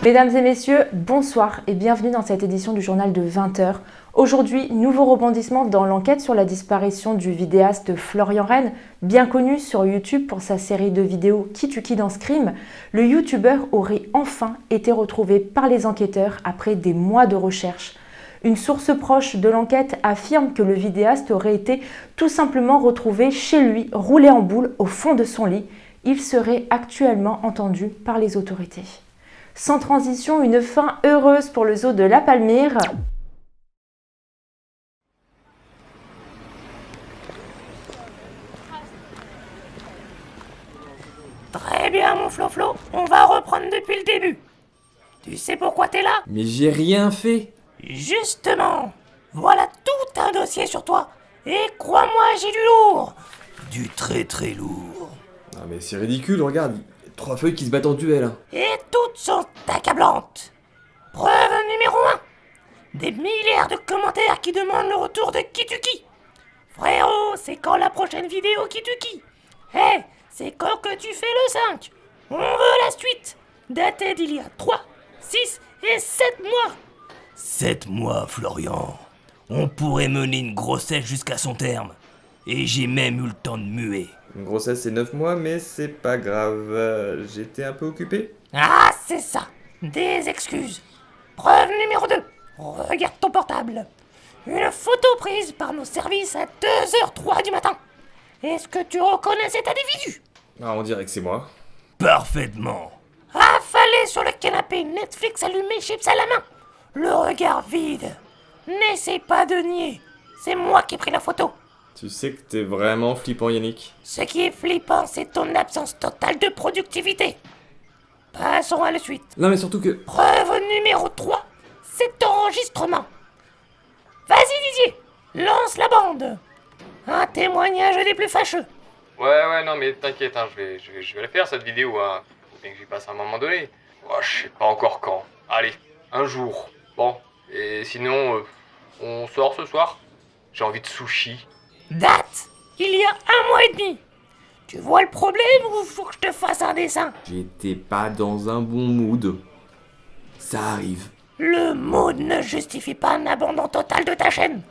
Mesdames et messieurs, bonsoir et bienvenue dans cette édition du journal de 20h. Aujourd'hui, nouveau rebondissement dans l'enquête sur la disparition du vidéaste Florian Rennes, bien connu sur YouTube pour sa série de vidéos Qui tue qui dans Scream. Le youtubeur aurait enfin été retrouvé par les enquêteurs après des mois de recherche. Une source proche de l'enquête affirme que le vidéaste aurait été tout simplement retrouvé chez lui, roulé en boule au fond de son lit. Il serait actuellement entendu par les autorités. Sans transition, une fin heureuse pour le zoo de La Palmyre. Très bien mon Flo-Flo, on va reprendre depuis le début. Tu sais pourquoi t'es là? Mais j'ai rien fait. Justement, voilà tout un dossier sur toi. Et crois-moi, j'ai du lourd. Du très très lourd. Non mais c'est ridicule, regarde, 3 feuilles qui se battent en duel. Hein. Et toutes sont accablantes. Preuve numéro 1. Des milliards de commentaires qui demandent le retour de Qui tue qui. Frérot, c'est quand la prochaine vidéo Qui tue qui? Hé, c'est quand que tu fais le 5? On veut la suite. Datée d'il y a 3, 6 et 7 mois. 7 mois, Florian. On pourrait mener une grossesse jusqu'à son terme. Et j'ai même eu le temps de muer. Une grossesse c'est 9 mois, mais c'est pas grave, j'étais un peu occupé. Ah, c'est ça. Des excuses. Preuve numéro 2. Regarde ton portable. Une photo prise par nos services à 2h03 du matin. Est-ce que tu reconnais cet individu? Ah, on dirait que c'est moi. Parfaitement. Affalé sur le canapé, Netflix allumé, chips à la main. Le regard vide. N'essaie pas de nier. C'est moi qui ai pris la photo. Tu sais que t'es vraiment flippant, Yannick. Ce qui est flippant, c'est ton absence totale de productivité. Passons à la suite. Non mais surtout que... Preuve numéro 3. Cet enregistrement. Vas-y Didier, lance la bande. Un témoignage des plus fâcheux. Ouais, non, mais t'inquiète, hein, je vais la faire cette vidéo, hein. Faut bien que j'y passe à un moment donné. Oh, je sais pas encore quand. Allez, un jour. Bon, et sinon, on sort ce soir. J'ai envie de sushi. Date, il y a 1 mois et demi. Tu vois le problème ou faut que je te fasse un dessin? J'étais pas dans un bon mood. Ça arrive. Le mood ne justifie pas un abandon total de ta chaîne.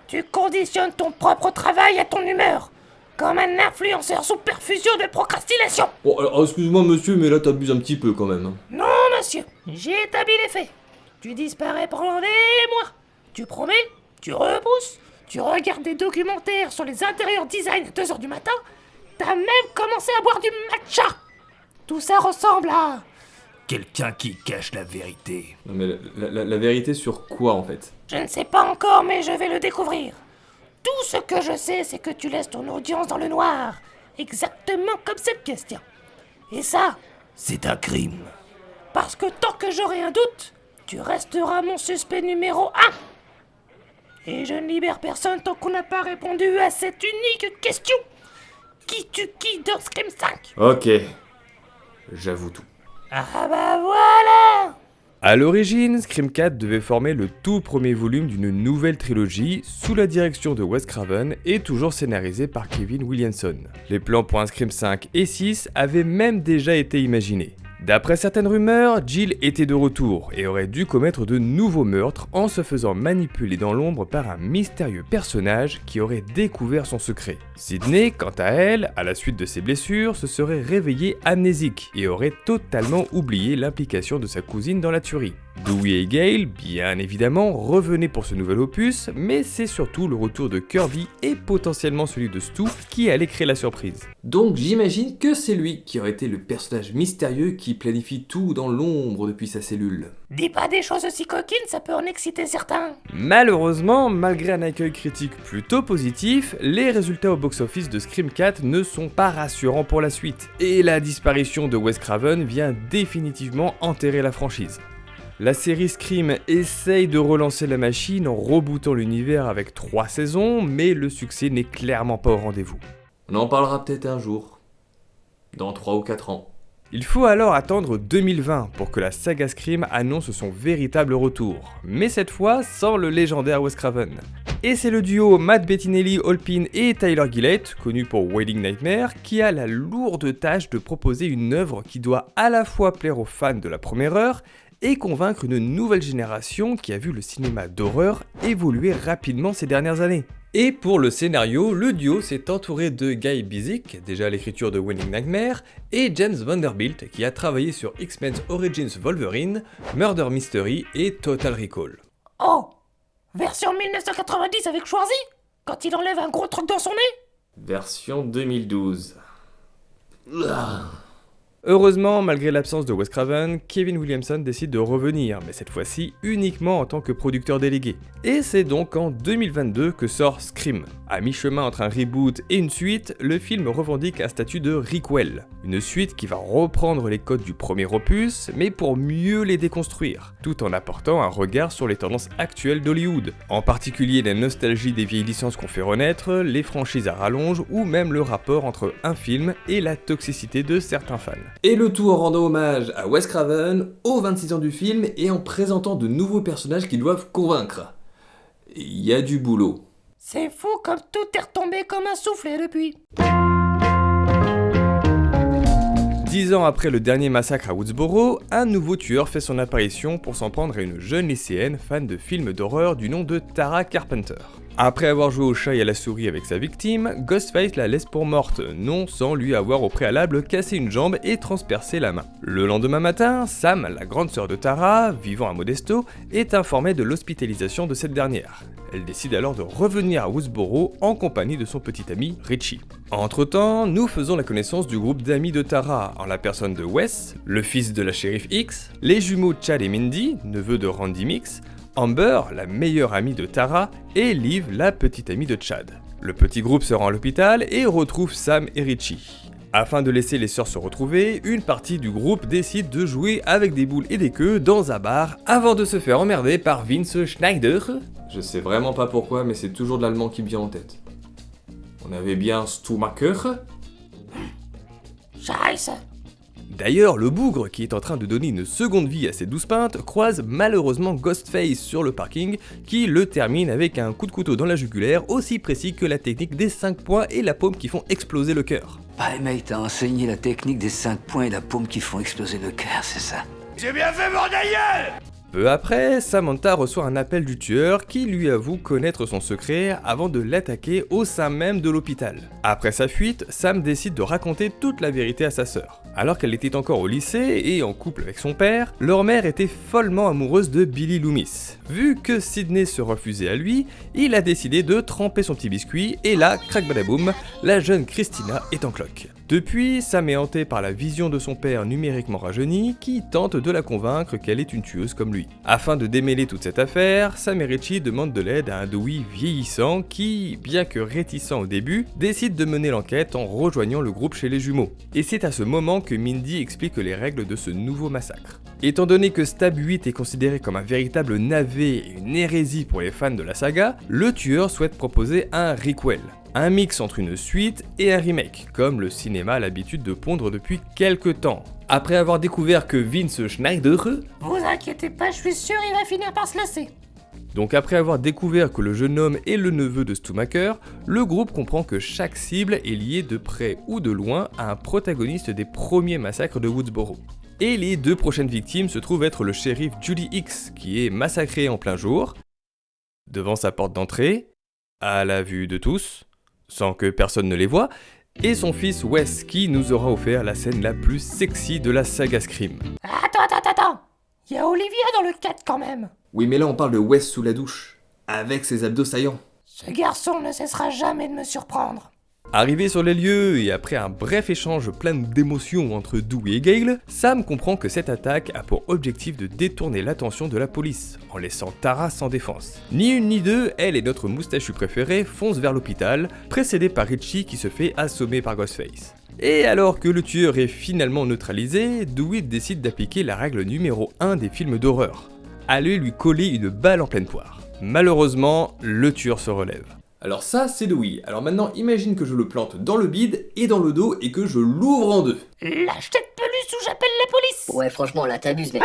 Tu conditionnes ton propre travail à ton humeur. Comme un influenceur sous perfusion de procrastination. Bon, alors excuse-moi monsieur, mais là t'abuses un petit peu quand même. Hein. Non monsieur, j'ai établi les faits. Tu disparais pendant des mois. Tu promets, tu repousses, tu regardes des documentaires sur les intérieurs design à 2h du matin. T'as même commencé à boire du matcha. Tout ça ressemble à... quelqu'un qui cache la vérité. Non mais la vérité sur quoi en fait? Je ne sais pas encore, mais je vais le découvrir. Tout ce que je sais, c'est que tu laisses ton audience dans le noir. Exactement comme cette question. Et ça, c'est un crime. Parce que tant que j'aurai un doute, tu resteras mon suspect numéro 1. Et je ne libère personne tant qu'on n'a pas répondu à cette unique question. Qui tue qui dans Scream 5? Ok, j'avoue tout. Ah bah voilà. A l'origine, Scream 4 devait former le tout premier volume d'une nouvelle trilogie sous la direction de Wes Craven et toujours scénarisé par Kevin Williamson. Les plans pour un Scream 5 et 6 avaient même déjà été imaginés. D'après certaines rumeurs, Jill était de retour et aurait dû commettre de nouveaux meurtres en se faisant manipuler dans l'ombre par un mystérieux personnage qui aurait découvert son secret. Sydney, quant à elle, à la suite de ses blessures, se serait réveillée amnésique et aurait totalement oublié l'implication de sa cousine dans la tuerie. Dewey et Gale, bien évidemment, revenaient pour ce nouvel opus, mais c'est surtout le retour de Kirby et potentiellement celui de Stu qui allait créer la surprise. Donc j'imagine que c'est lui qui aurait été le personnage mystérieux qui planifie tout dans l'ombre depuis sa cellule. Dis pas des choses aussi coquines, ça peut en exciter certains. Malheureusement, malgré un accueil critique plutôt positif, les résultats au box-office de Scream 4 ne sont pas rassurants pour la suite, et la disparition de Wes Craven vient définitivement enterrer la franchise. La série Scream essaye de relancer la machine en rebootant l'univers avec 3 saisons, mais le succès n'est clairement pas au rendez-vous. On en parlera peut-être un jour. Dans 3 ou 4 ans. Il faut alors attendre 2020 pour que la saga Scream annonce son véritable retour, mais cette fois sans le légendaire Wes Craven. Et c'est le duo Matt Bettinelli, Holpin et Tyler Gillett, connu pour Wedding Nightmare, qui a la lourde tâche de proposer une œuvre qui doit à la fois plaire aux fans de la première heure et convaincre une nouvelle génération qui a vu le cinéma d'horreur évoluer rapidement ces dernières années. Et pour le scénario, le duo s'est entouré de Guy Busick, déjà à l'écriture de Winning Nightmare, et James Vanderbilt, qui a travaillé sur X-Men Origins Wolverine, Murder Mystery et Total Recall. Oh, version 1990 avec Schwarzy? Quand il enlève un gros truc dans son nez? Version 2012. Heureusement, malgré l'absence de Wes Craven, Kevin Williamson décide de revenir, mais cette fois-ci uniquement en tant que producteur délégué. Et c'est donc en 2022 que sort Scream. À mi-chemin entre un reboot et une suite, le film revendique un statut de requel, une suite qui va reprendre les codes du premier opus, mais pour mieux les déconstruire, tout en apportant un regard sur les tendances actuelles d'Hollywood, en particulier la nostalgie des vieilles licences qu'on fait renaître, les franchises à rallonge ou même le rapport entre un film et la toxicité de certains fans. Et le tout en rendant hommage à Wes Craven, aux 26 ans du film, et en présentant de nouveaux personnages qui doivent convaincre. Il y a du boulot. C'est fou comme tout est retombé comme un soufflet depuis. 10 ans après le dernier massacre à Woodsboro, un nouveau tueur fait son apparition pour s'en prendre à une jeune lycéenne fan de films d'horreur du nom de Tara Carpenter. Après avoir joué au chat et à la souris avec sa victime, Ghostface la laisse pour morte, non sans lui avoir au préalable cassé une jambe et transpercé la main. Le lendemain matin, Sam, la grande sœur de Tara, vivant à Modesto, est informée de l'hospitalisation de cette dernière. Elle décide alors de revenir à Woodsboro en compagnie de son petit ami Richie. Entre-temps, nous faisons la connaissance du groupe d'amis de Tara, en la personne de Wes, le fils de la shérif X, les jumeaux Chad et Mindy, neveux de Randy Mix, Amber, la meilleure amie de Tara, et Liv, la petite amie de Chad. Le petit groupe se rend à l'hôpital et retrouve Sam et Richie. Afin de laisser les sœurs se retrouver, une partie du groupe décide de jouer avec des boules et des queues dans un bar avant de se faire emmerder par Vince Schneider. Je sais vraiment pas pourquoi, mais c'est toujours de l'allemand qui me vient en tête. On avait bien Stumacher. Scheiße. D'ailleurs, le bougre, qui est en train de donner une seconde vie à ses 12 pintes, croise malheureusement Ghostface sur le parking, qui le termine avec un coup de couteau dans la jugulaire aussi précis que la technique des 5 points et la paume qui font exploser le cœur. Ah, mec, t'as enseigné la technique des 5 points et la paume qui font exploser le cœur, c'est ça? Peu après, Samantha reçoit un appel du tueur qui lui avoue connaître son secret avant de l'attaquer au sein même de l'hôpital. Après sa fuite, Sam décide de raconter toute la vérité à sa sœur. Alors qu'elle était encore au lycée et en couple avec son père, leur mère était follement amoureuse de Billy Loomis. Vu que Sidney se refusait à lui, il a décidé de tremper son petit biscuit et là, crac badaboum, la jeune Christina est en cloque. Depuis, Sam est hanté par la vision de son père numériquement rajeuni qui tente de la convaincre qu'elle est une tueuse comme lui. Afin de démêler toute cette affaire, Sam et Richie demandent de l'aide à un Dewey vieillissant qui, bien que réticent au début, décide de mener l'enquête en rejoignant le groupe chez les jumeaux. Et c'est à ce moment que Mindy explique les règles de ce nouveau massacre. Étant donné que Stab 8 est considéré comme un véritable navet et une hérésie pour les fans de la saga, le tueur souhaite proposer un requel. Un mix entre une suite et un remake, comme le cinéma a l'habitude de pondre depuis quelques temps. Après avoir découvert que Vince Schneider, Vous inquiétez pas, je suis sûr il va finir par se lasser. donc après avoir découvert que le jeune homme est le neveu de Stumacher, le groupe comprend que chaque cible est liée de près ou de loin à un protagoniste des premiers massacres de Woodsboro. Et les 2 prochaines victimes se trouvent être le shérif Judy X, qui est massacré en plein jour, devant sa porte d'entrée, à la vue de tous, sans que personne ne les voie, et son fils Wes, qui nous aura offert la scène la plus sexy de la saga Scream. Attends. Il y a Olivia dans le 4 quand même. Oui, mais là on parle de Wes sous la douche, avec ses abdos saillants. Ce garçon ne cessera jamais de me surprendre. Arrivé sur les lieux et après un bref échange plein d'émotions entre Dewey et Gale, Sam comprend que cette attaque a pour objectif de détourner l'attention de la police, en laissant Tara sans défense. Ni une ni deux, elle et notre moustachu préféré foncent vers l'hôpital, précédés par Richie qui se fait assommer par Ghostface. Et alors que le tueur est finalement neutralisé, Dewey décide d'appliquer la règle numéro 1 des films d'horreur. Aller lui coller une balle en pleine poire. Malheureusement, le tueur se relève. Alors ça, c'est Dewey. Alors maintenant, imagine que je le plante dans le bide et dans le dos et que je l'ouvre en deux. Lâche cette peluche ou j'appelle la police. Ouais, franchement, là, t'abuses, mec.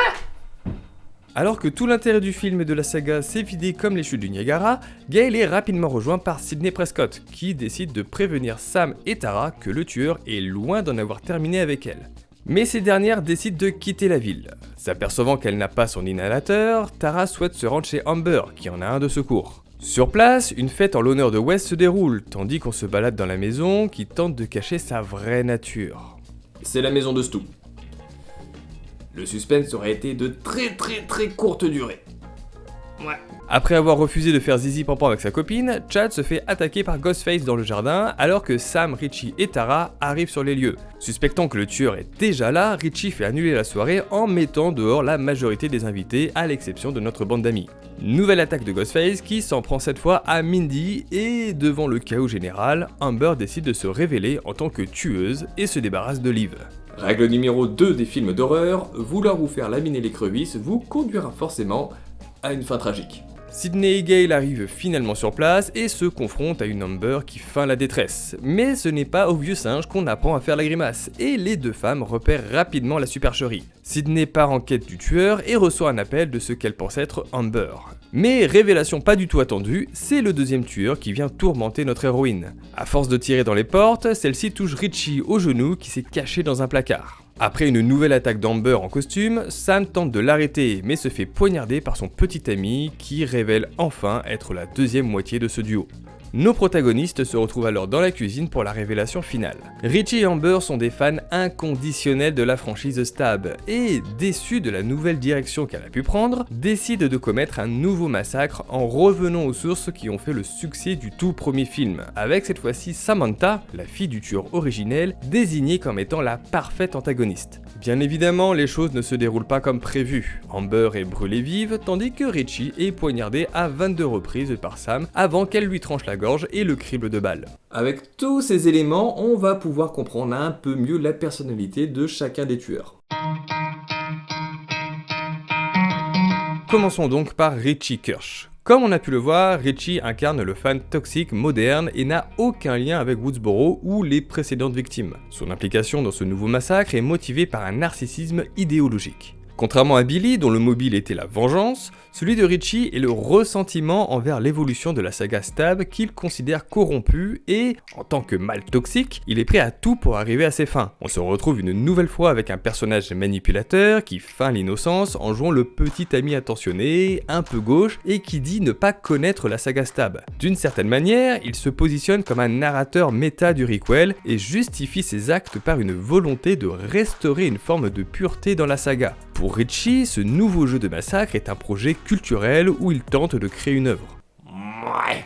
Alors que tout l'intérêt du film et de la saga s'est vidé comme les chutes du Niagara, Gale est rapidement rejoint par Sidney Prescott, qui décide de prévenir Sam et Tara que le tueur est loin d'en avoir terminé avec elle. Mais ces dernières décident de quitter la ville. S'apercevant qu'elle n'a pas son inhalateur, Tara souhaite se rendre chez Amber, qui en a un de secours. Sur place, une fête en l'honneur de Wes se déroule, tandis qu'on se balade dans la maison qui tente de cacher sa vraie nature. C'est la maison de Stu. Le suspense aurait été de très courte durée. Ouais. Après avoir refusé de faire zizi pampan avec sa copine, Chad se fait attaquer par Ghostface dans le jardin alors que Sam, Richie et Tara arrivent sur les lieux. Suspectant que le tueur est déjà là, Richie fait annuler la soirée en mettant dehors la majorité des invités à l'exception de notre bande d'amis. Nouvelle attaque de Ghostface qui s'en prend cette fois à Mindy et devant le chaos général, Amber décide de se révéler en tant que tueuse et se débarrasse de Liv. Règle numéro 2 des films d'horreur, vouloir vous faire laminer l'écrevisse vous conduira forcément à une fin tragique. Sidney et Gale arrivent finalement sur place et se confrontent à une Amber qui feint la détresse. Mais ce n'est pas au vieux singe qu'on apprend à faire la grimace, et les deux femmes repèrent rapidement la supercherie. Sidney part en quête du tueur et reçoit un appel de ce qu'elle pense être Amber. Mais révélation pas du tout attendue, c'est le deuxième tueur qui vient tourmenter notre héroïne. À force de tirer dans les portes, celle-ci touche Richie au genou qui s'est caché dans un placard. Après une nouvelle attaque d'Amber en costume, Sam tente de l'arrêter mais se fait poignarder par son petit ami qui révèle enfin être la deuxième moitié de ce duo. Nos protagonistes se retrouvent alors dans la cuisine pour la révélation finale. Richie et Amber sont des fans inconditionnels de la franchise Stab et, déçus de la nouvelle direction qu'elle a pu prendre, décident de commettre un nouveau massacre en revenant aux sources qui ont fait le succès du tout premier film, avec cette fois-ci Samantha, la fille du tueur originel, désignée comme étant la parfaite antagoniste. Bien évidemment, les choses ne se déroulent pas comme prévu. Amber est brûlée vive, tandis que Richie est poignardé à 22 reprises par Sam avant qu'elle lui tranche la gorge et le crible de balles. Avec tous ces éléments, on va pouvoir comprendre un peu mieux la personnalité de chacun des tueurs. Commençons donc par Richie Kirsch. Comme on a pu le voir, Richie incarne le fan toxique moderne et n'a aucun lien avec Woodsboro ou les précédentes victimes. Son implication dans ce nouveau massacre est motivée par un narcissisme idéologique. Contrairement à Billy, dont le mobile était la vengeance, celui de Richie est le ressentiment envers l'évolution de la saga Stab qu'il considère corrompue et, en tant que mâle toxique, il est prêt à tout pour arriver à ses fins. On se retrouve une nouvelle fois avec un personnage manipulateur qui feint l'innocence en jouant le petit ami attentionné, un peu gauche, et qui dit ne pas connaître la saga Stab. D'une certaine manière, il se positionne comme un narrateur méta du requel et justifie ses actes par une volonté de restaurer une forme de pureté dans la saga. Pour Richie, ce nouveau jeu de massacre est un projet culturel où il tente de créer une œuvre. Ouais,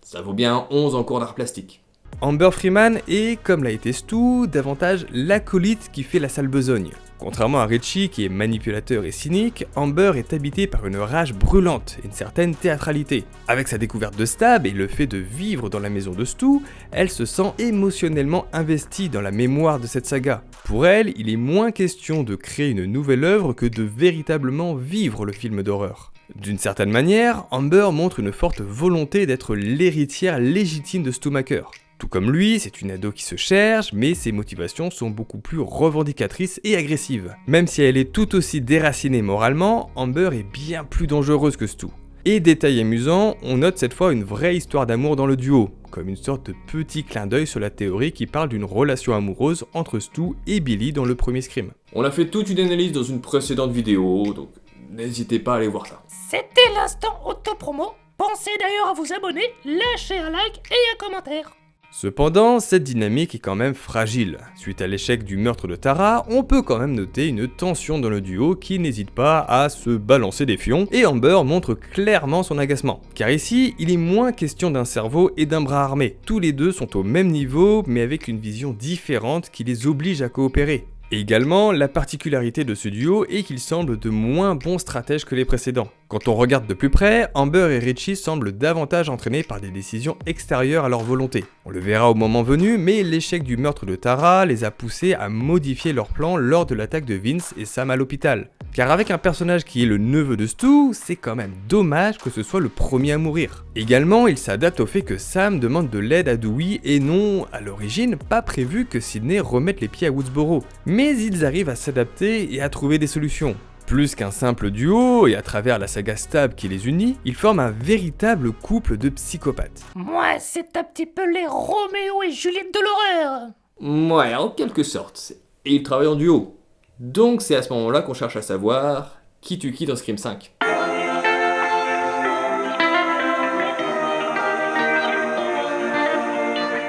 ça vaut bien 11 en cours d'art plastique. Amber Freeman est, comme l'a été Stu, davantage l'acolyte qui fait la sale besogne. Contrairement à Richie qui est manipulateur et cynique, Amber est habitée par une rage brûlante et une certaine théâtralité. Avec sa découverte de Stab et le fait de vivre dans la maison de Stu, elle se sent émotionnellement investie dans la mémoire de cette saga. Pour elle, il est moins question de créer une nouvelle œuvre que de véritablement vivre le film d'horreur. D'une certaine manière, Amber montre une forte volonté d'être l'héritière légitime de Stu Macher. Tout comme lui, c'est une ado qui se cherche, mais ses motivations sont beaucoup plus revendicatrices et agressives. Même si elle est tout aussi déracinée moralement, Amber est bien plus dangereuse que Stu. Et détail amusant, on note cette fois une vraie histoire d'amour dans le duo, comme une sorte de petit clin d'œil sur la théorie qui parle d'une relation amoureuse entre Stu et Billy dans le premier Scream. On a fait toute une analyse dans une précédente vidéo, donc n'hésitez pas à aller voir ça. C'était l'instant auto-promo. Pensez d'ailleurs à vous abonner, lâcher un like et un commentaire. Cependant, cette dynamique est quand même fragile. Suite à l'échec du meurtre de Tara, on peut quand même noter une tension dans le duo qui n'hésite pas à se balancer des fions, et Amber montre clairement son agacement. Car ici, il est moins question d'un cerveau et d'un bras armé. Tous les deux sont au même niveau, mais avec une vision différente qui les oblige à coopérer. Et également, la particularité de ce duo est qu'ils semblent de moins bons stratèges que les précédents. Quand on regarde de plus près, Amber et Richie semblent davantage entraînés par des décisions extérieures à leur volonté. On le verra au moment venu, mais l'échec du meurtre de Tara les a poussés à modifier leur plan lors de l'attaque de Vince et Sam à l'hôpital. Car avec un personnage qui est le neveu de Stu, c'est quand même dommage que ce soit le premier à mourir. Également, il s'adapte au fait que Sam demande de l'aide à Dewey et non, à l'origine, pas prévu que Sidney remette les pieds à Woodsboro. Mais ils arrivent à s'adapter et à trouver des solutions. Plus qu'un simple duo, et à travers la saga Stab qui les unit, ils forment un véritable couple de psychopathes. Moi, c'est un petit peu les Roméo et Juliette de l'horreur. Ouais, en quelque sorte, c'est et ils travaillent en duo. Donc c'est à ce moment-là qu'on cherche à savoir qui tue qui dans Scream 5.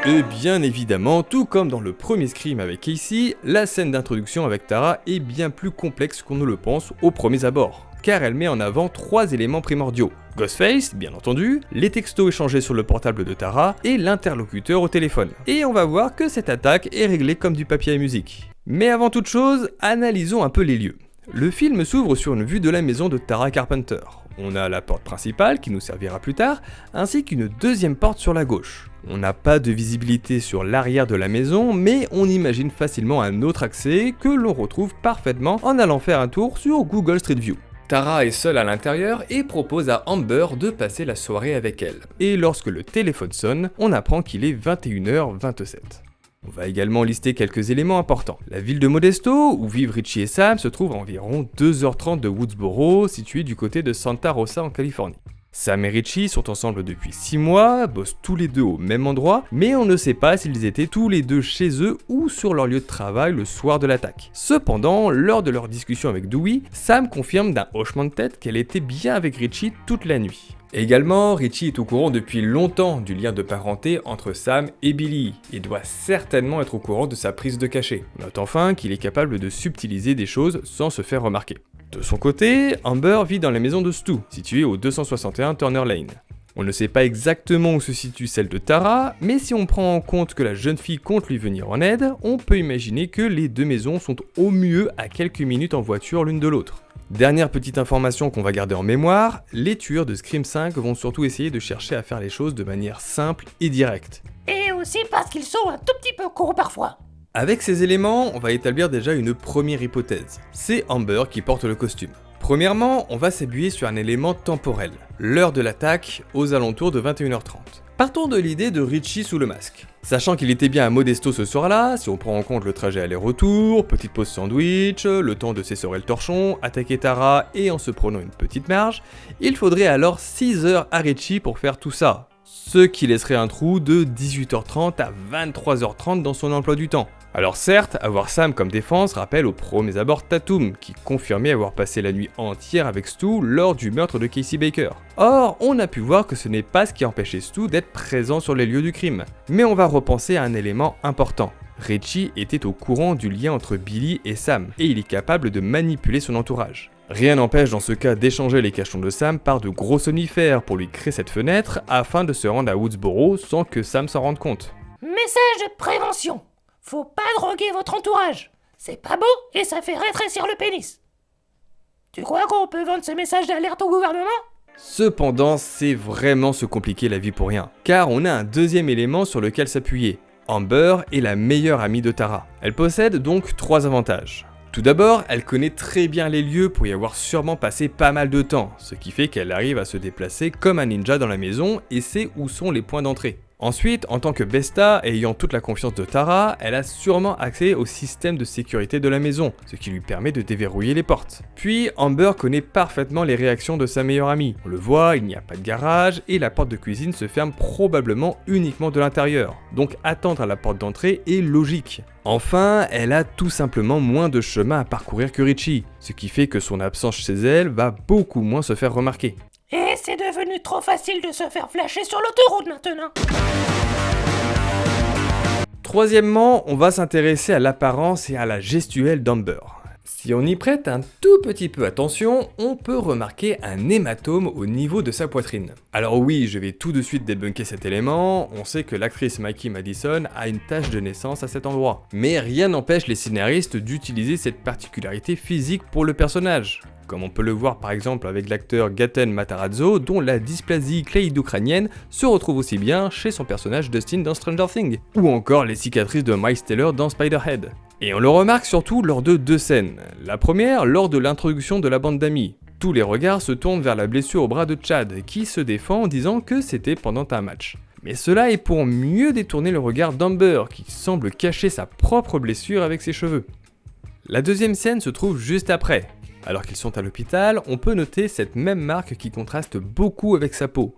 Et bien évidemment, tout comme dans le premier Scream avec Casey, la scène d'introduction avec Tara est bien plus complexe qu'on ne le pense aux premiers abords, car elle met en avant 3 éléments primordiaux. Ghostface, bien entendu, les textos échangés sur le portable de Tara et l'interlocuteur au téléphone. Et on va voir que cette attaque est réglée comme du papier à musique. Mais avant toute chose, analysons un peu les lieux. Le film s'ouvre sur une vue de la maison de Tara Carpenter. On a la porte principale qui nous servira plus tard, ainsi qu'une deuxième porte sur la gauche. On n'a pas de visibilité sur l'arrière de la maison, mais on imagine facilement un autre accès que l'on retrouve parfaitement en allant faire un tour sur Google Street View. Tara est seule à l'intérieur et propose à Amber de passer la soirée avec elle. Et lorsque le téléphone sonne, on apprend qu'il est 21h27. On va également lister quelques éléments importants. La ville de Modesto, où vivent Richie et Sam, se trouve à environ 2h30 de Woodsboro, située du côté de Santa Rosa en Californie. Sam et Richie sont ensemble depuis 6 mois, bossent tous les deux au même endroit, mais on ne sait pas s'ils étaient tous les deux chez eux ou sur leur lieu de travail le soir de l'attaque. Cependant, lors de leur discussion avec Dewey, Sam confirme d'un hochement de tête qu'elle était bien avec Richie toute la nuit. Également, Richie est au courant depuis longtemps du lien de parenté entre Sam et Billy, et doit certainement être au courant de sa prise de cachet. Note enfin qu'il est capable de subtiliser des choses sans se faire remarquer. De son côté, Amber vit dans la maison de Stu, située au 261 Turner Lane. On ne sait pas exactement où se situe celle de Tara, mais si on prend en compte que la jeune fille compte lui venir en aide, on peut imaginer que les deux maisons sont au mieux à quelques minutes en voiture l'une de l'autre. Dernière petite information qu'on va garder en mémoire, les tueurs de Scream 5 vont surtout essayer de chercher à faire les choses de manière simple et directe. Et aussi parce qu'ils sont un tout petit peu courts parfois. Avec ces éléments, on va établir déjà une première hypothèse. C'est Amber qui porte le costume. Premièrement, on va s'appuyer sur un élément temporel, l'heure de l'attaque aux alentours de 21h30. Partons de l'idée de Richie sous le masque. Sachant qu'il était bien à Modesto ce soir-là, si on prend en compte le trajet aller-retour, petite pause sandwich, le temps de s'essorer le torchon, attaquer Tara et en se prenant une petite marge, il faudrait alors 6 heures à Richie pour faire tout ça. Ce qui laisserait un trou de 18h30 à 23h30 dans son emploi du temps. Alors certes, avoir Sam comme défense rappelle au premiers abords Tatum, qui confirmait avoir passé la nuit entière avec Stu lors du meurtre de Casey Baker. Or, on a pu voir que ce n'est pas ce qui empêchait Stu d'être présent sur les lieux du crime. Mais on va repenser à un élément important. Richie était au courant du lien entre Billy et Sam, et il est capable de manipuler son entourage. Rien n'empêche dans ce cas d'échanger les cachons de Sam par de gros somnifères pour lui créer cette fenêtre afin de se rendre à Woodsboro sans que Sam s'en rende compte. Message de prévention. Faut pas droguer votre entourage. C'est pas beau et ça fait rétrécir le pénis. Tu crois qu'on peut vendre ce message d'alerte au gouvernement ? Cependant, c'est vraiment se compliquer la vie pour rien, car on a un deuxième élément sur lequel s'appuyer. Amber est la meilleure amie de Tara. Elle possède donc 3 avantages. Tout d'abord, elle connaît très bien les lieux pour y avoir sûrement passé pas mal de temps, ce qui fait qu'elle arrive à se déplacer comme un ninja dans la maison et sait où sont les points d'entrée. Ensuite, en tant que Besta et ayant toute la confiance de Tara, elle a sûrement accès au système de sécurité de la maison, ce qui lui permet de déverrouiller les portes. Puis, Amber connaît parfaitement les réactions de sa meilleure amie. On le voit, il n'y a pas de garage et la porte de cuisine se ferme probablement uniquement de l'intérieur. Donc attendre à la porte d'entrée est logique. Enfin, elle a tout simplement moins de chemin à parcourir que Richie, ce qui fait que son absence chez elle va beaucoup moins se faire remarquer. Et c'est devenu trop facile de se faire flasher sur l'autoroute maintenant. Troisièmement, on va s'intéresser à l'apparence et à la gestuelle d'Amber. Si on y prête un tout petit peu attention, on peut remarquer un hématome au niveau de sa poitrine. Alors oui, je vais tout de suite débunker cet élément, on sait que l'actrice Mikey Madison a une tache de naissance à cet endroit. Mais rien n'empêche les scénaristes d'utiliser cette particularité physique pour le personnage. Comme on peut le voir par exemple avec l'acteur Gaten Matarazzo, dont la dysplasie cléidocrânienne se retrouve aussi bien chez son personnage Dustin dans Stranger Things, ou encore les cicatrices de Miles Teller dans Spider-Head. Et on le remarque surtout lors de 2 scènes. La première, lors de l'introduction de la bande d'amis. Tous les regards se tournent vers la blessure au bras de Chad, qui se défend en disant que c'était pendant un match. Mais cela est pour mieux détourner le regard d'Amber, qui semble cacher sa propre blessure avec ses cheveux. La deuxième scène se trouve juste après. Alors qu'ils sont à l'hôpital, on peut noter cette même marque qui contraste beaucoup avec sa peau.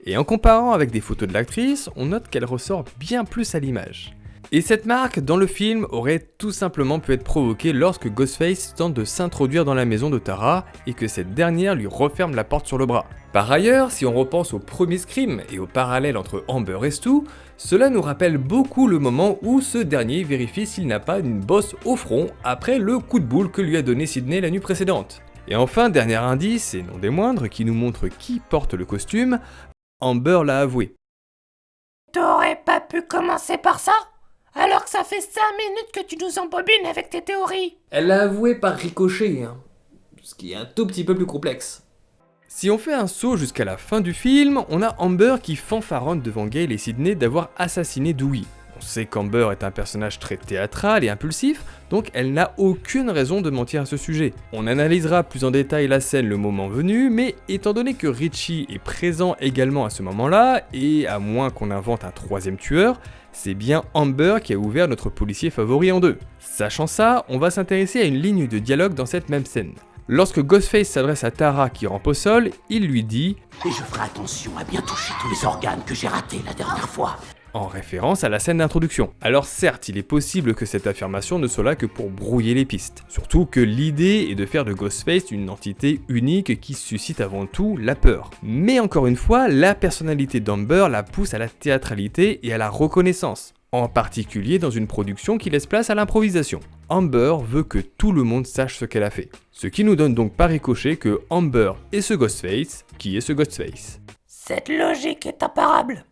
Et en comparant avec des photos de l'actrice, on note qu'elle ressort bien plus à l'image. Et cette marque, dans le film, aurait tout simplement pu être provoquée lorsque Ghostface tente de s'introduire dans la maison de Tara et que cette dernière lui referme la porte sur le bras. Par ailleurs, si on repense au premier Scream et au parallèle entre Amber et Stu, cela nous rappelle beaucoup le moment où ce dernier vérifie s'il n'a pas une bosse au front après le coup de boule que lui a donné Sidney la nuit précédente. Et enfin, dernier indice, et non des moindres, qui nous montre qui porte le costume, Amber l'a avoué. T'aurais pas pu commencer par ça? Alors que ça fait 5 minutes que tu nous embobines avec tes théories. Elle l'a avoué par ricochet, hein, ce qui est un tout petit peu plus complexe. Si on fait un saut jusqu'à la fin du film, on a Amber qui fanfaronne devant Gale et Sidney d'avoir assassiné Dewey. On sait qu'Amber est un personnage très théâtral et impulsif, donc elle n'a aucune raison de mentir à ce sujet. On analysera plus en détail la scène le moment venu, mais étant donné que Richie est présent également à ce moment-là, et à moins qu'on invente un troisième tueur, c'est bien Amber qui a ouvert notre policier favori en deux. Sachant ça, on va s'intéresser à une ligne de dialogue dans cette même scène. Lorsque Ghostface s'adresse à Tara qui rampe au sol, il lui dit « Et je ferai attention à bien toucher tous les organes que j'ai ratés la dernière fois. » en référence à la scène d'introduction. Alors certes, il est possible que cette affirmation ne soit là que pour brouiller les pistes. Surtout que l'idée est de faire de Ghostface une entité unique qui suscite avant tout la peur. Mais encore une fois, la personnalité d'Amber la pousse à la théâtralité et à la reconnaissance. En particulier dans une production qui laisse place à l'improvisation. Amber veut que tout le monde sache ce qu'elle a fait. Ce qui nous donne donc par ricochet que Amber est ce Ghostface, qui est ce Ghostface. Cette logique est imparable.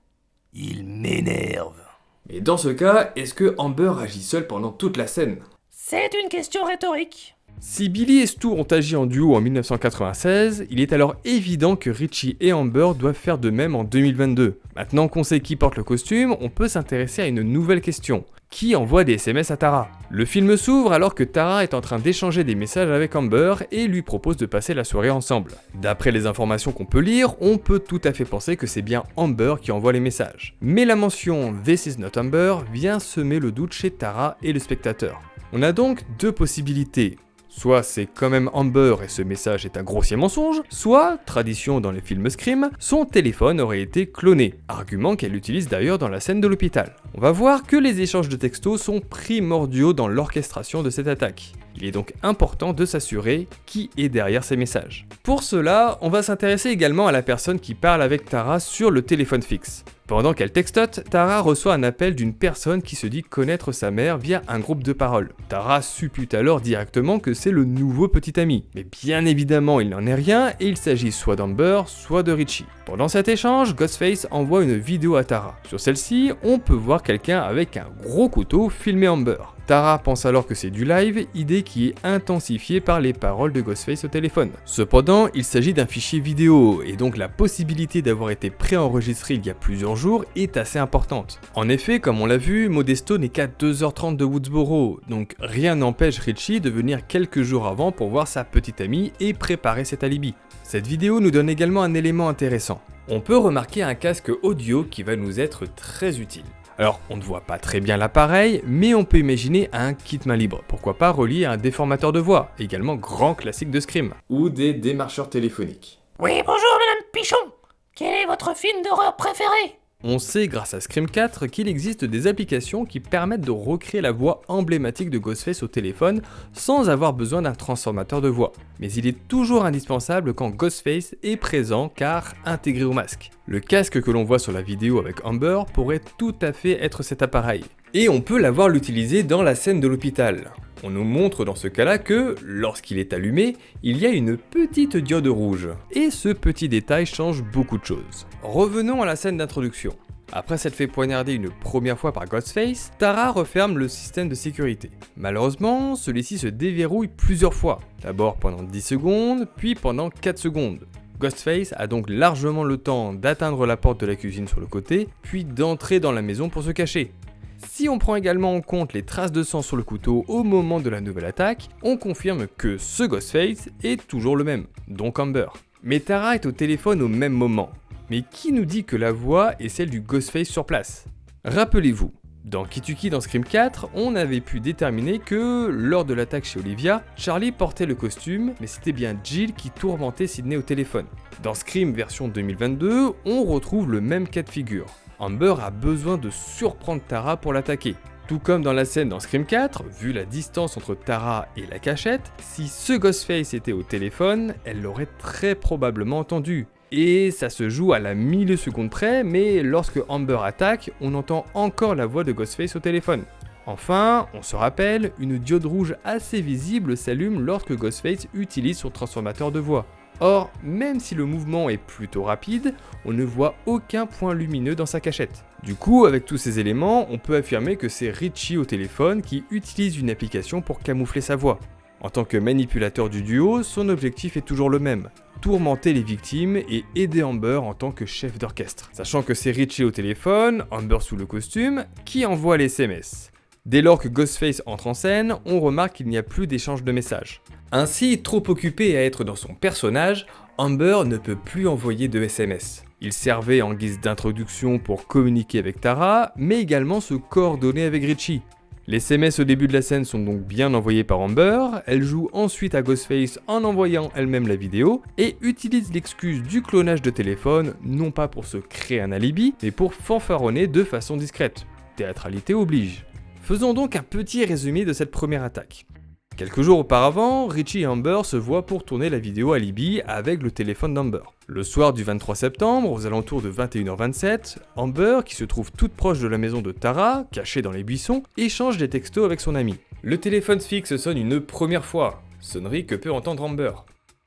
Il m'énerve. Mais dans ce cas, est-ce que Amber agit seule pendant toute la scène? C'est une question rhétorique. Si Billy et Stu ont agi en duo en 1996, il est alors évident que Richie et Amber doivent faire de même en 2022. Maintenant qu'on sait qui porte le costume, on peut s'intéresser à une nouvelle question. Qui envoie des SMS à Tara? Le film s'ouvre alors que Tara est en train d'échanger des messages avec Amber et lui propose de passer la soirée ensemble. D'après les informations qu'on peut lire, on peut tout à fait penser que c'est bien Amber qui envoie les messages. Mais la mention « This is not Amber » vient semer le doute chez Tara et le spectateur. On a donc deux possibilités. Soit c'est quand même Amber et ce message est un grossier mensonge, soit, tradition dans les films Scream, son téléphone aurait été cloné, argument qu'elle utilise d'ailleurs dans la scène de l'hôpital. On va voir que les échanges de textos sont primordiaux dans l'orchestration de cette attaque. Il est donc important de s'assurer qui est derrière ces messages. Pour cela, on va s'intéresser également à la personne qui parle avec Tara sur le téléphone fixe. Pendant qu'elle textote, Tara reçoit un appel d'une personne qui se dit connaître sa mère via un groupe de parole. Tara suppute alors directement que c'est le nouveau petit ami. Mais bien évidemment, il n'en est rien et il s'agit soit d'Amber, soit de Richie. Pendant cet échange, Ghostface envoie une vidéo à Tara. Sur celle-ci, on peut voir quelqu'un avec un gros couteau filmer Amber. Tara pense alors que c'est du live, idée qui est intensifiée par les paroles de Ghostface au téléphone. Cependant, il s'agit d'un fichier vidéo, et donc la possibilité d'avoir été préenregistré il y a plusieurs jours est assez importante. En effet, comme on l'a vu, Modesto n'est qu'à 2h30 de Woodsboro, donc rien n'empêche Richie de venir quelques jours avant pour voir sa petite amie et préparer cet alibi. Cette vidéo nous donne également un élément intéressant. On peut remarquer un casque audio qui va nous être très utile. Alors, on ne voit pas très bien l'appareil, mais on peut imaginer un kit main libre. Pourquoi pas relié à un déformateur de voix, également grand classique de Scream. Ou des démarcheurs téléphoniques. Oui, bonjour Madame Pichon. Quel est votre film d'horreur préféré? On sait grâce à Scream 4 qu'il existe des applications qui permettent de recréer la voix emblématique de Ghostface au téléphone sans avoir besoin d'un transformateur de voix. Mais il est toujours indispensable quand Ghostface est présent car intégré au masque. Le casque que l'on voit sur la vidéo avec Amber pourrait tout à fait être cet appareil. Et on peut l'avoir l'utiliser dans la scène de l'hôpital. On nous montre dans ce cas-là que, lorsqu'il est allumé, il y a une petite diode rouge. Et ce petit détail change beaucoup de choses. Revenons à la scène d'introduction. Après s'être fait poignarder une première fois par Ghostface, Tara referme le système de sécurité. Malheureusement, celui-ci se déverrouille plusieurs fois. D'abord pendant 10 secondes, puis pendant 4 secondes. Ghostface a donc largement le temps d'atteindre la porte de la cuisine sur le côté, puis d'entrer dans la maison pour se cacher. Si on prend également en compte les traces de sang sur le couteau au moment de la nouvelle attaque, on confirme que ce Ghostface est toujours le même, donc Amber. Mais Tara est au téléphone au même moment. Mais qui nous dit que la voix est celle du Ghostface sur place? Rappelez-vous, dans Kituki dans Scream 4, on avait pu déterminer que, lors de l'attaque chez Olivia, Charlie portait le costume, mais c'était bien Jill qui tourmentait Sidney au téléphone. Dans Scream version 2022, on retrouve le même cas de figure. Amber a besoin de surprendre Tara pour l'attaquer. Tout comme dans la scène dans Scream 4, vu la distance entre Tara et la cachette, si ce Ghostface était au téléphone, elle l'aurait très probablement entendu. Et ça se joue à la milliseconde près, mais lorsque Amber attaque, on entend encore la voix de Ghostface au téléphone. Enfin, on se rappelle, une diode rouge assez visible s'allume lorsque Ghostface utilise son transformateur de voix. Or, même si le mouvement est plutôt rapide, on ne voit aucun point lumineux dans sa cachette. Du coup, avec tous ces éléments, on peut affirmer que c'est Richie au téléphone qui utilise une application pour camoufler sa voix. En tant que manipulateur du duo, son objectif est toujours le même, tourmenter les victimes et aider Amber en tant que chef d'orchestre. Sachant que c'est Richie au téléphone, Amber sous le costume, qui envoie les SMS. Dès lors que Ghostface entre en scène, on remarque qu'il n'y a plus d'échange de messages. Ainsi, trop occupé à être dans son personnage, Amber ne peut plus envoyer de SMS. Il servait en guise d'introduction pour communiquer avec Tara, mais également se coordonner avec Richie. Les SMS au début de la scène sont donc bien envoyés par Amber, elle joue ensuite à Ghostface en envoyant elle-même la vidéo, et utilise l'excuse du clonage de téléphone, non pas pour se créer un alibi, mais pour fanfaronner de façon discrète. Théâtralité oblige. Faisons donc un petit résumé de cette première attaque. Quelques jours auparavant, Richie et Amber se voient pour tourner la vidéo alibi avec le téléphone d'Amber. Le soir du 23 septembre, aux alentours de 21h27, Amber, qui se trouve toute proche de la maison de Tara, cachée dans les buissons, échange des textos avec son ami. Le téléphone fixe sonne une première fois, sonnerie que peut entendre Amber.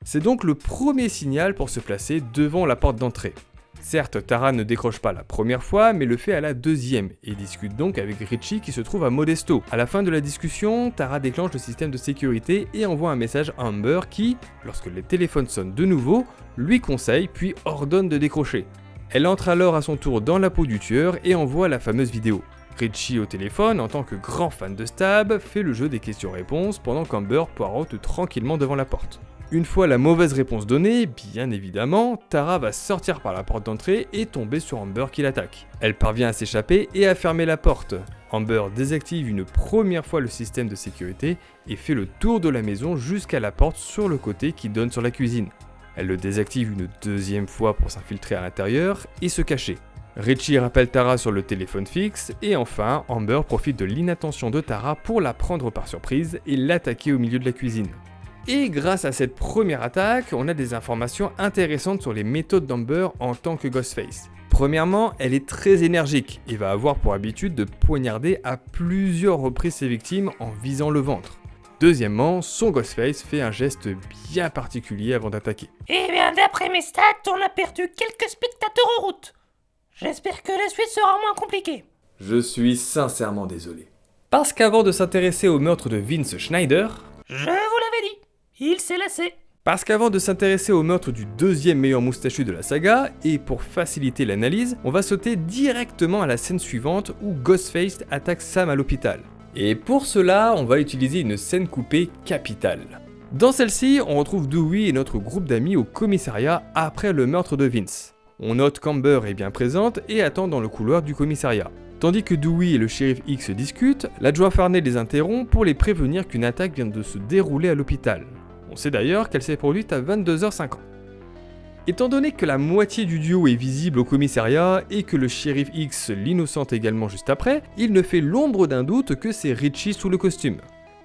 C'est donc le premier signal pour se placer devant la porte d'entrée. Certes, Tara ne décroche pas la première fois, mais le fait à la deuxième, et discute donc avec Richie qui se trouve à Modesto. À la fin de la discussion, Tara déclenche le système de sécurité et envoie un message à Amber qui, lorsque les téléphones sonnent de nouveau, lui conseille puis ordonne de décrocher. Elle entre alors à son tour dans la peau du tueur et envoie la fameuse vidéo. Richie au téléphone, en tant que grand fan de Stab, fait le jeu des questions-réponses pendant qu'Amber poireaute tranquillement devant la porte. Une fois la mauvaise réponse donnée, bien évidemment, Tara va sortir par la porte d'entrée et tomber sur Amber qui l'attaque. Elle parvient à s'échapper et à fermer la porte. Amber désactive une première fois le système de sécurité et fait le tour de la maison jusqu'à la porte sur le côté qui donne sur la cuisine. Elle le désactive une deuxième fois pour s'infiltrer à l'intérieur et se cacher. Richie rappelle Tara sur le téléphone fixe et enfin, Amber profite de l'inattention de Tara pour la prendre par surprise et l'attaquer au milieu de la cuisine. Et grâce à cette première attaque, on a des informations intéressantes sur les méthodes d'Amber en tant que Ghostface. Premièrement, elle est très énergique et va avoir pour habitude de poignarder à plusieurs reprises ses victimes en visant le ventre. Deuxièmement, son Ghostface fait un geste bien particulier avant d'attaquer. Eh bien, d'après mes stats, on a perdu quelques spectateurs en route. J'espère que la suite sera moins compliquée. Je suis sincèrement désolé. Parce qu'avant de s'intéresser au meurtre de Vince Schneider, Je vous l'avais dit, il s'est lassé. Parce qu'avant de s'intéresser au meurtre du deuxième meilleur moustachu de la saga, et pour faciliter l'analyse, on va sauter directement à la scène suivante où Ghostface attaque Sam à l'hôpital. Et pour cela, on va utiliser une scène coupée capitale. Dans celle-ci, on retrouve Dewey et notre groupe d'amis au commissariat après le meurtre de Vince. On note qu'Amber est bien présente et attend dans le couloir du commissariat. Tandis que Dewey et le shérif X discutent, l'adjoint Farney les interrompt pour les prévenir qu'une attaque vient de se dérouler à l'hôpital. On sait d'ailleurs qu'elle s'est produite à 22h50. Étant donné que la moitié du duo est visible au commissariat et que le shérif X l'innocente également juste après, il ne fait l'ombre d'un doute que c'est Richie sous le costume.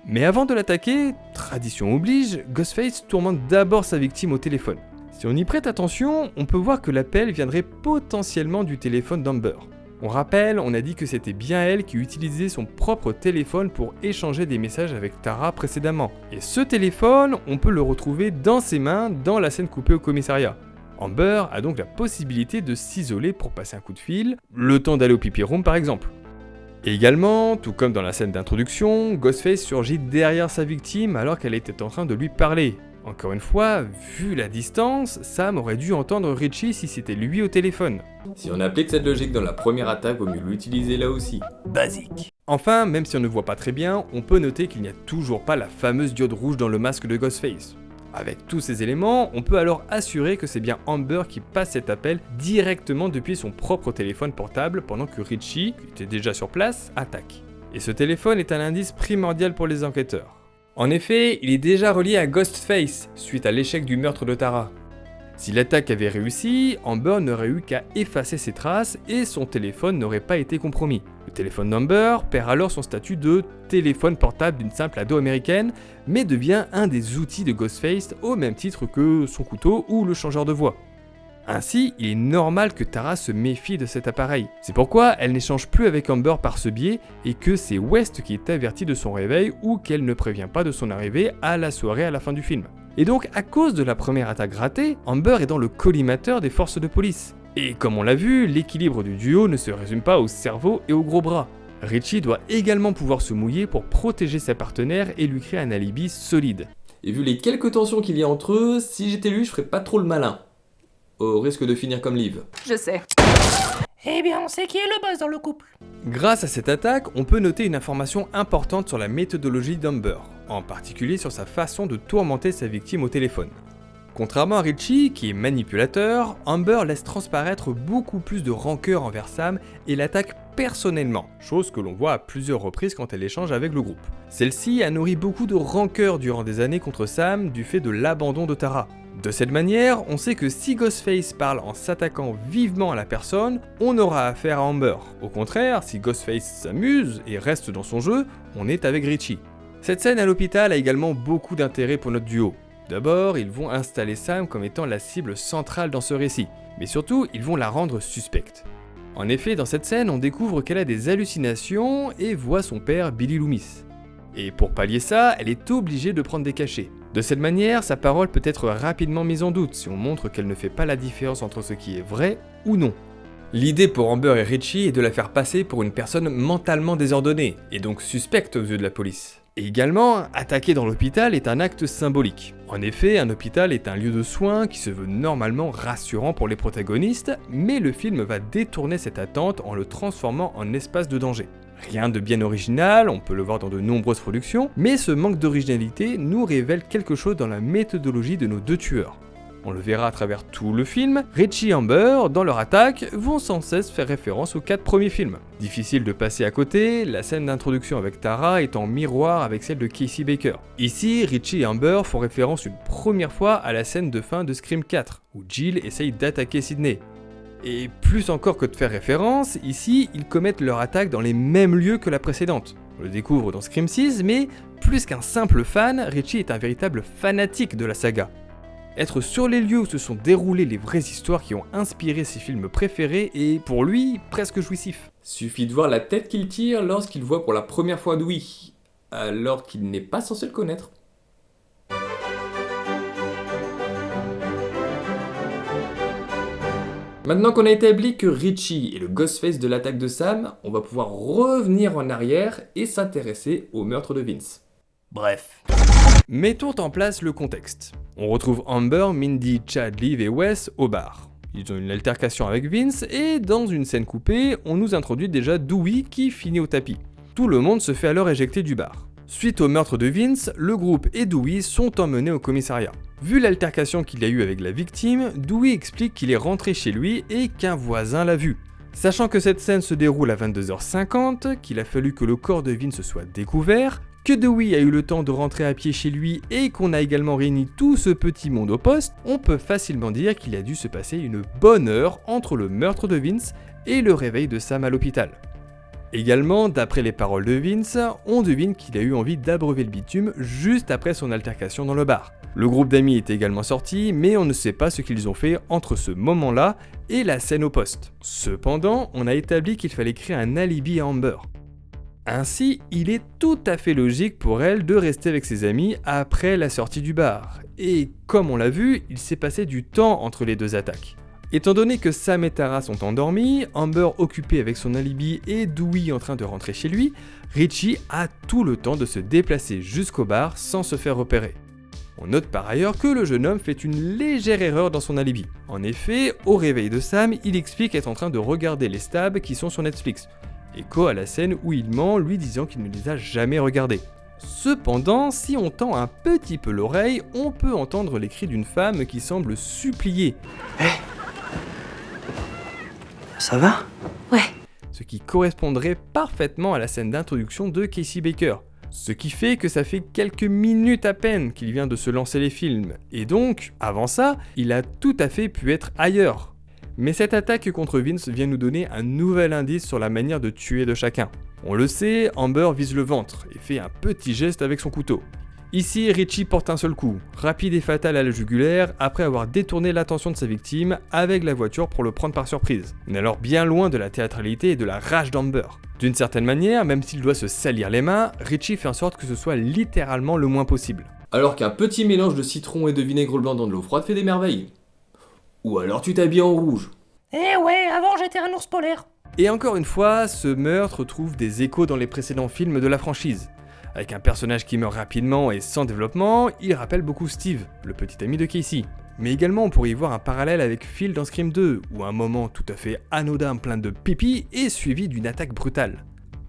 Mais avant de l'attaquer, tradition oblige, Ghostface tourmente d'abord sa victime au téléphone. Si on y prête attention, on peut voir que l'appel viendrait potentiellement du téléphone d'Amber. On rappelle, on a dit que c'était bien elle qui utilisait son propre téléphone pour échanger des messages avec Tara précédemment. Et ce téléphone, on peut le retrouver dans ses mains dans la scène coupée au commissariat. Amber a donc la possibilité de s'isoler pour passer un coup de fil, le temps d'aller au pipi room par exemple. Et également, tout comme dans la scène d'introduction, Ghostface surgit derrière sa victime alors qu'elle était en train de lui parler. Encore une fois, vu la distance, Sam aurait dû entendre Richie si c'était lui au téléphone. Si on applique cette logique dans la première attaque, vaut mieux l'utiliser là aussi. Basique. Enfin, même si on ne voit pas très bien, on peut noter qu'il n'y a toujours pas la fameuse diode rouge dans le masque de Ghostface. Avec tous ces éléments, on peut alors assurer que c'est bien Amber qui passe cet appel directement depuis son propre téléphone portable pendant que Richie, qui était déjà sur place, attaque. Et ce téléphone est un indice primordial pour les enquêteurs. En effet, il est déjà relié à Ghostface suite à l'échec du meurtre de Tara. Si l'attaque avait réussi, Amber n'aurait eu qu'à effacer ses traces et son téléphone n'aurait pas été compromis. Le téléphone d'Amber perd alors son statut de téléphone portable d'une simple ado américaine, mais devient un des outils de Ghostface au même titre que son couteau ou le changeur de voix. Ainsi, il est normal que Tara se méfie de cet appareil. C'est pourquoi elle n'échange plus avec Amber par ce biais et que c'est West qui est averti de son réveil ou qu'elle ne prévient pas de son arrivée à la soirée à la fin du film. Et donc, à cause de la première attaque ratée, Amber est dans le collimateur des forces de police. Et comme on l'a vu, l'équilibre du duo ne se résume pas au cerveau et aux gros bras. Richie doit également pouvoir se mouiller pour protéger sa partenaire et lui créer un alibi solide. Et vu les quelques tensions qu'il y a entre eux, si j'étais lui, je ferais pas trop le malin. Au risque de finir comme Liv. Je sais. Eh bien, on sait qui est le boss dans le couple. Grâce à cette attaque, on peut noter une information importante sur la méthodologie d'Amber, en particulier sur sa façon de tourmenter sa victime au téléphone. Contrairement à Richie, qui est manipulateur, Amber laisse transparaître beaucoup plus de rancœur envers Sam et l'attaque personnellement, chose que l'on voit à plusieurs reprises quand elle échange avec le groupe. Celle-ci a nourri beaucoup de rancœur durant des années contre Sam du fait de l'abandon de Tara. De cette manière, on sait que si Ghostface parle en s'attaquant vivement à la personne, on aura affaire à Amber. Au contraire, si Ghostface s'amuse et reste dans son jeu, on est avec Richie. Cette scène à l'hôpital a également beaucoup d'intérêt pour notre duo. D'abord, ils vont installer Sam comme étant la cible centrale dans ce récit, mais surtout, ils vont la rendre suspecte. En effet, dans cette scène, on découvre qu'elle a des hallucinations et voit son père Billy Loomis. Et pour pallier ça, elle est obligée de prendre des cachets. De cette manière, sa parole peut être rapidement mise en doute si on montre qu'elle ne fait pas la différence entre ce qui est vrai ou non. L'idée pour Amber et Richie est de la faire passer pour une personne mentalement désordonnée, et donc suspecte aux yeux de la police. Et également, attaquer dans l'hôpital est un acte symbolique. En effet, un hôpital est un lieu de soins qui se veut normalement rassurant pour les protagonistes, mais le film va détourner cette attente en le transformant en espace de danger. Rien de bien original, on peut le voir dans de nombreuses productions, mais ce manque d'originalité nous révèle quelque chose dans la méthodologie de nos deux tueurs. On le verra à travers tout le film, Richie et Amber, dans leur attaque, vont sans cesse faire référence aux 4 premiers films. Difficile de passer à côté, la scène d'introduction avec Tara est en miroir avec celle de Casey Baker. Ici, Richie et Amber font référence une première fois à la scène de fin de Scream 4, où Jill essaye d'attaquer Sidney. Et plus encore que de faire référence, ici, ils commettent leur attaque dans les mêmes lieux que la précédente. On le découvre dans Scream 6, mais plus qu'un simple fan, Richie est un véritable fanatique de la saga. Être sur les lieux où se sont déroulées les vraies histoires qui ont inspiré ses films préférés est, pour lui, presque jouissif. Suffit de voir la tête qu'il tire lorsqu'il voit pour la première fois Dewey, alors qu'il n'est pas censé le connaître. Maintenant qu'on a établi que Richie est le Ghostface de l'attaque de Sam, on va pouvoir revenir en arrière et s'intéresser au meurtre de Vince. Bref. Mettons en place le contexte. On retrouve Amber, Mindy, Chad, Liv et Wes au bar. Ils ont une altercation avec Vince et dans une scène coupée, on nous introduit déjà Dewey qui finit au tapis. Tout le monde se fait alors éjecter du bar. Suite au meurtre de Vince, le groupe et Dewey sont emmenés au commissariat. Vu l'altercation qu'il a eue avec la victime, Dewey explique qu'il est rentré chez lui et qu'un voisin l'a vu. Sachant que cette scène se déroule à 22h50, qu'il a fallu que le corps de Vince soit découvert, que Dewey a eu le temps de rentrer à pied chez lui et qu'on a également réuni tout ce petit monde au poste, on peut facilement dire qu'il a dû se passer une bonne heure entre le meurtre de Vince et le réveil de Sam à l'hôpital. Également, d'après les paroles de Vince, on devine qu'il a eu envie d'abreuver le bitume juste après son altercation dans le bar. Le groupe d'amis est également sorti, mais on ne sait pas ce qu'ils ont fait entre ce moment-là et la scène au poste. Cependant, on a établi qu'il fallait créer un alibi à Amber. Ainsi, il est tout à fait logique pour elle de rester avec ses amis après la sortie du bar. Et comme on l'a vu, il s'est passé du temps entre les deux attaques. Étant donné que Sam et Tara sont endormis, Amber occupée avec son alibi et Dewey en train de rentrer chez lui, Richie a tout le temps de se déplacer jusqu'au bar sans se faire repérer. On note par ailleurs que le jeune homme fait une légère erreur dans son alibi. En effet, au réveil de Sam, il explique être en train de regarder les stabs qui sont sur Netflix. Écho à la scène où il ment, lui disant qu'il ne les a jamais regardés. Cependant, si on tend un petit peu l'oreille, on peut entendre les cris d'une femme qui semble supplier. Ça va? Ouais. Ce qui correspondrait parfaitement à la scène d'introduction de Casey Baker. Ce qui fait que ça fait quelques minutes à peine qu'il vient de se lancer les films, et donc, avant ça, il a tout à fait pu être ailleurs. Mais cette attaque contre Vince vient nous donner un nouvel indice sur la manière de tuer de chacun. On le sait, Amber vise le ventre et fait un petit geste avec son couteau. Ici, Richie porte un seul coup, rapide et fatal à la jugulaire, après avoir détourné l'attention de sa victime avec la voiture pour le prendre par surprise. On est alors bien loin de la théâtralité et de la rage d'Amber. D'une certaine manière, même s'il doit se salir les mains, Richie fait en sorte que ce soit littéralement le moins possible. Alors qu'un petit mélange de citron et de vinaigre blanc dans de l'eau froide fait des merveilles. Ou alors tu t'habilles en rouge. Eh ouais, avant j'étais un ours polaire. Et encore une fois, ce meurtre trouve des échos dans les précédents films de la franchise. Avec un personnage qui meurt rapidement et sans développement, il rappelle beaucoup Steve, le petit ami de Casey. Mais également on pourrait y voir un parallèle avec Phil dans Scream 2, où un moment tout à fait anodin plein de pipi est suivi d'une attaque brutale.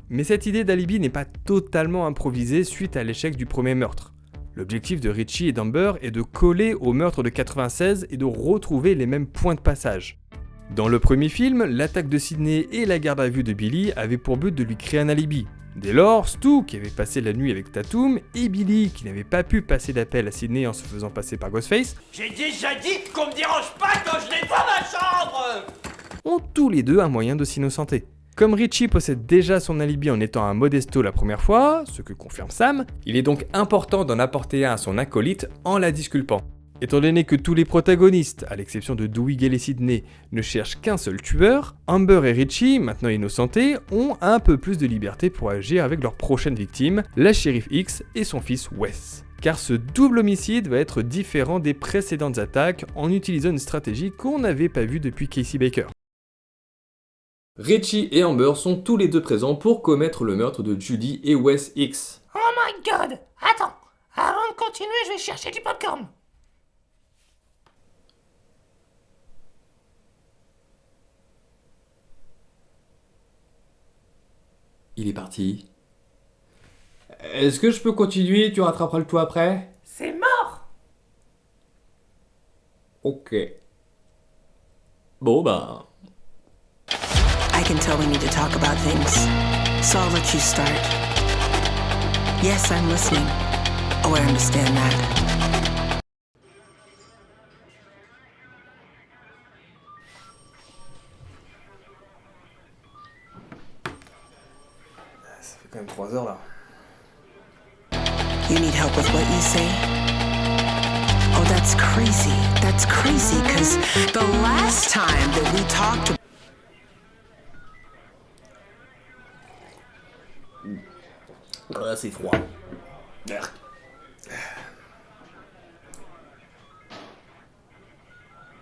Mais cette idée d'alibi n'est pas totalement improvisée suite à l'échec du premier meurtre. L'objectif de Richie et d'Amber est de coller au meurtre de 96 et de retrouver les mêmes points de passage. Dans le premier film, l'attaque de Sidney et la garde à vue de Billy avaient pour but de lui créer un alibi. Dès lors, Stu, qui avait passé la nuit avec Tatum, et Billy, qui n'avait pas pu passer d'appel à Sidney en se faisant passer par Ghostface, J'ai déjà dit qu'on me dérange pas quand je n'ai pas ma chambre. ont tous les deux un moyen de s'innocenter. Comme Richie possède déjà son alibi en étant un Modesto la première fois, ce que confirme Sam, il est donc important d'en apporter un à son acolyte en la disculpant. Étant donné que tous les protagonistes, à l'exception de Dowiggale et Sidney, ne cherchent qu'un seul tueur, Amber et Richie, maintenant innocentés, ont un peu plus de liberté pour agir avec leur prochaine victime, la shérif X et son fils Wes. Car ce double homicide va être différent des précédentes attaques en utilisant une stratégie qu'on n'avait pas vue depuis Casey Baker. Richie et Amber sont tous les deux présents pour commettre le meurtre de Judy et Wes X. Oh my god. Attends, avant de continuer, je vais chercher du popcorn. Il est parti. Est-ce que je peux continuer? Tu rattraperas le tout après? C'est mort. Ok. Bon bah... I can tell we need to talk about things, so I'll let you start. Yes, I'm listening. Oh, I understand that. Ça fait quand même 3 heures là. You need help with what you say? Oh, that's crazy. That's crazy, because the last time that we talked Ah, c'est froid.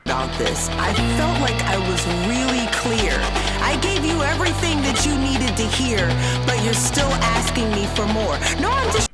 about this, I felt like I was really clear. I gave you everything that you needed to hear, but you're still asking me for more. No, I'm just...